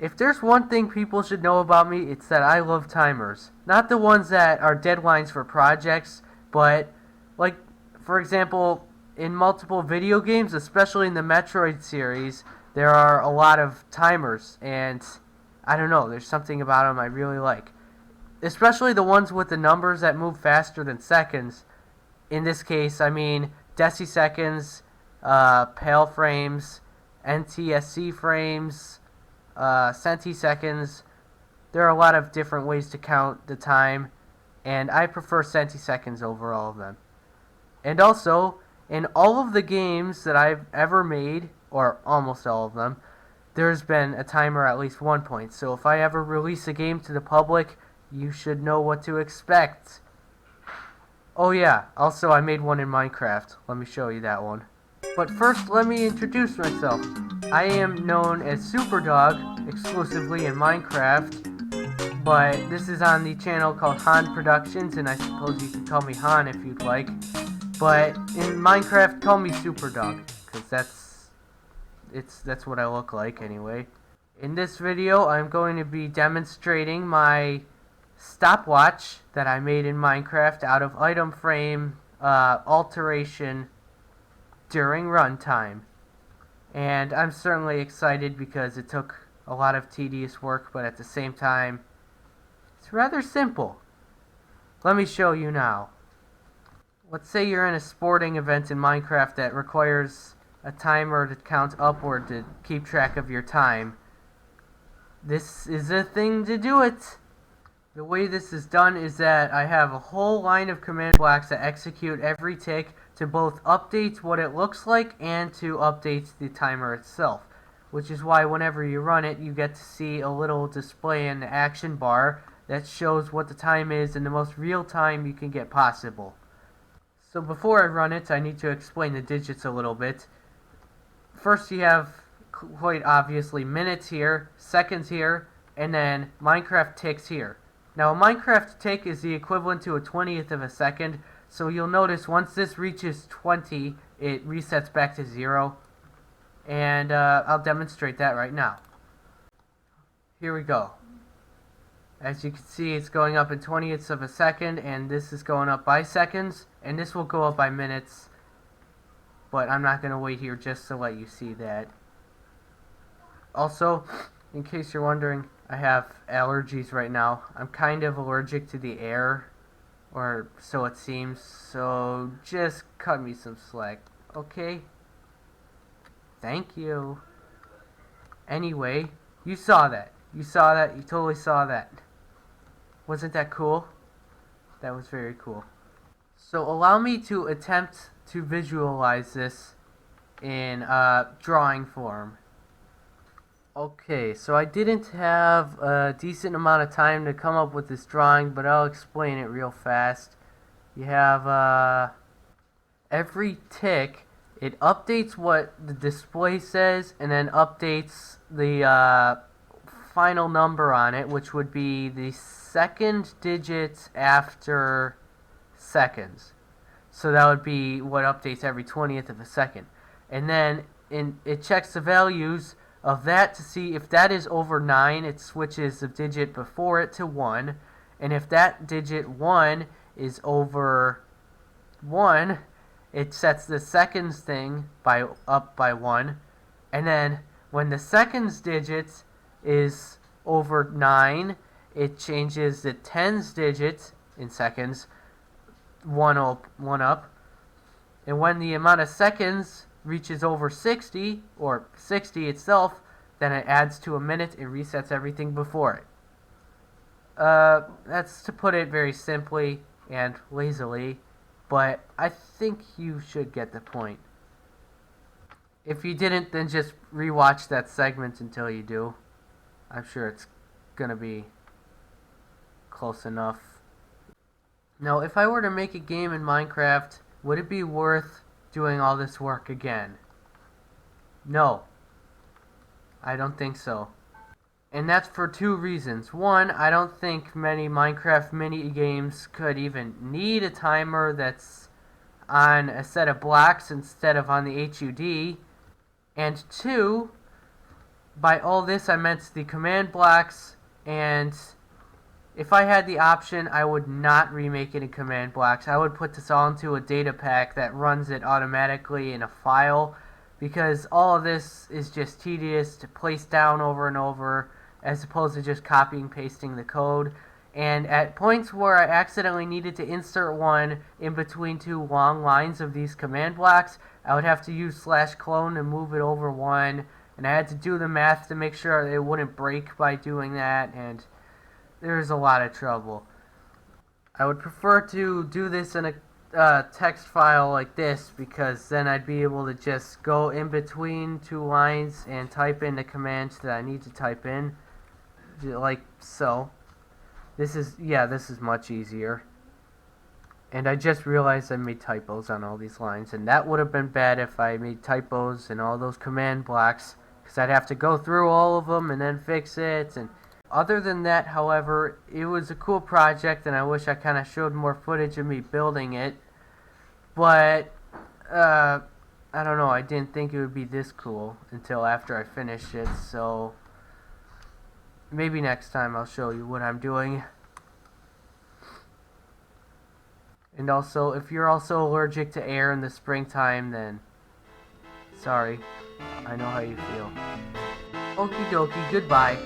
If there's one thing people should know about me, it's that I love timers. Not the ones that are deadlines for projects, but like, for example, in multiple video games, especially in the Metroid series, there are a lot of timers, and I don't know, there's something about them I really like. Especially the ones with the numbers that move faster than seconds. In this case, I mean deciseconds, PAL frames, NTSC frames, centiseconds. There are a lot of different ways to count the time, and I prefer centiseconds over all of them. And also, in all of the games that I've ever made, or almost all of them, there's been a timer at least 1 point. So if I ever release a game to the public, you should know what to expect. Oh yeah, also I made one in Minecraft. Let me show you that one. But first, let me introduce myself. I am known as Superdog, exclusively in Minecraft, but this is on the channel called Han Productions, and I suppose you can call me Han if you'd like. But in Minecraft, call me Superdog, because that's what I look like anyway. In this video, I'm going to be demonstrating my stopwatch that I made in Minecraft out of item frame alteration during runtime. And I'm certainly excited because it took a lot of tedious work, but at the same time, it's rather simple. Let me show you now. Let's say you're in a sporting event in Minecraft that requires a timer to count upward to keep track of your time. This is a thing to do it. The way this is done is that I have a whole line of command blocks that execute every tick to both update what it looks like and to update the timer itself. Which is why whenever you run it, you get to see a little display in the action bar that shows what the time is in the most real time you can get possible. So before I run it, I need to explain the digits a little bit. First you have quite obviously minutes here, seconds here, and then Minecraft ticks here. Now, a Minecraft tick is the equivalent to a 20th of a second, so you'll notice once this reaches 20, it resets back to 0, and I'll demonstrate that right now. Here we go. As you can see, it's going up in 20ths of a second, and this is going up by seconds, and this will go up by minutes, but I'm not going to wait here just to let you see that. Also, in case you're wondering, I have allergies right now. I'm kind of allergic to the air, or so it seems, so just cut me some slack, okay? Thank you. Anyway, you saw that. You saw that. You totally saw that. Wasn't that cool? That was very cool. So allow me to attempt to visualize this in drawing form. Okay, so I didn't have a decent amount of time to come up with this drawing, but I'll explain it real fast. You have every tick, it updates what the display says and then updates the final number on it, which would be the second digit after seconds. So that would be what updates every 20th of a second. And then it checks the values of that to see if that is over 9, it switches the digit before it to 1. And if that digit 1 is over 1, it sets the seconds thing up by 1. And then when the seconds digit is over 9, it changes the tens digit in seconds 1 up. And when the amount of seconds reaches over 60, or 60 itself, then it adds to a minute and resets everything before it. That's to put it very simply and lazily, but I think you should get the point. If you didn't, then just rewatch that segment until you do. I'm sure it's gonna be close enough. Now, if I were to make a game in Minecraft, would it be worth doing all this work again? No. I don't think so. And that's for two reasons. One, I don't think many Minecraft mini games could even need a timer that's on a set of blocks instead of on the HUD. And two, by all this I meant the command blocks, and if I had the option, I would not remake it in command blocks. I would put this all into a data pack that runs it automatically in a file, because all of this is just tedious to place down over and over as opposed to just copying and pasting the code. And at points where I accidentally needed to insert one in between two long lines of these command blocks, I would have to use /clone to move it over one, and I had to do the math to make sure it wouldn't break by doing that, and there's a lot of trouble. I would prefer to do this in a text file like this, because then I'd be able to just go in between two lines and type in the commands that I need to type in, like so. This is much easier. And I just realized I made typos on all these lines, and that would have been bad if I made typos in all those command blocks, because I'd have to go through all of them and then fix it. And other than that, however, it was a cool project, and I wish I kind of showed more footage of me building it. But, I don't know, I didn't think it would be this cool until after I finished it, so maybe next time I'll show you what I'm doing. And also, if you're also allergic to air in the springtime, then sorry, I know how you feel. Okie dokie, goodbye.